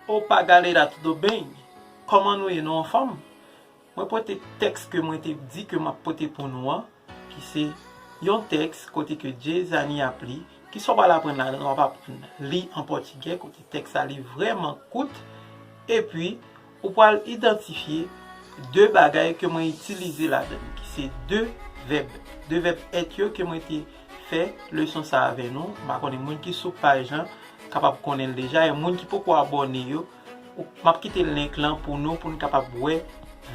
Opa galera, tudo bem? Comment nous est nous en forme? Moi pote texte que moi te dit que m'a pote pour nous qui c'est un texte côté que Jezani a pris qui sont pas là prendre là, on va lire en portugais côté texte ça lit vraiment court et puis on va identifier deux bagages que moi utiliser là-dedans qui c'est deux verbes être que moi te fait leçon ça avec nous, bah connait monde qui sous page capable connaître déjà et monde qui peut abonner yo m'a quitter le link là pour nous capable voir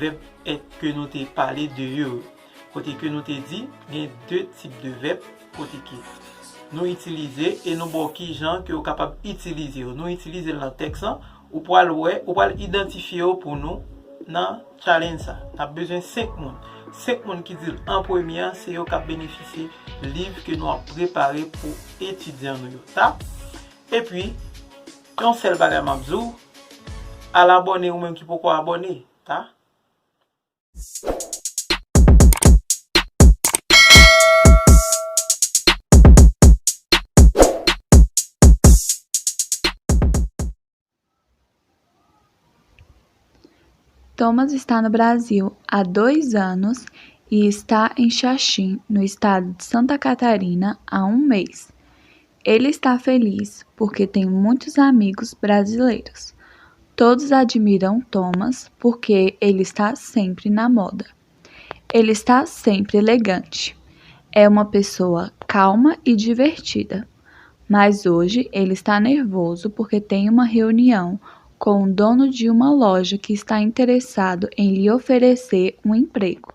verbe être que nous t'ai parlé de yo côté que nous t'ai dit il y a deux types de verbes côté qui nous utiliser et nous bon qui gens que capable utiliser nous utiliser dans texte ou pour aller ou pour identifier pour nous dans challenge ça a besoin 5 personnes qui disent en premier c'est eux qui bénéficier livre que nous avons préparé pour étudier nous ta et puis quand c'est le bagage mabzou à l'abonner ou même qui peut abonner ta Thomas está no Brasil há 2 anos e está em Xaxim, no estado de Santa Catarina, há 1 mês. Ele está feliz porque tem muitos amigos brasileiros. Todos admiram Thomas porque ele está sempre na moda. Ele está sempre elegante. É uma pessoa calma e divertida. Mas hoje ele está nervoso porque tem uma reunião com o dono de uma loja que está interessado em lhe oferecer um emprego.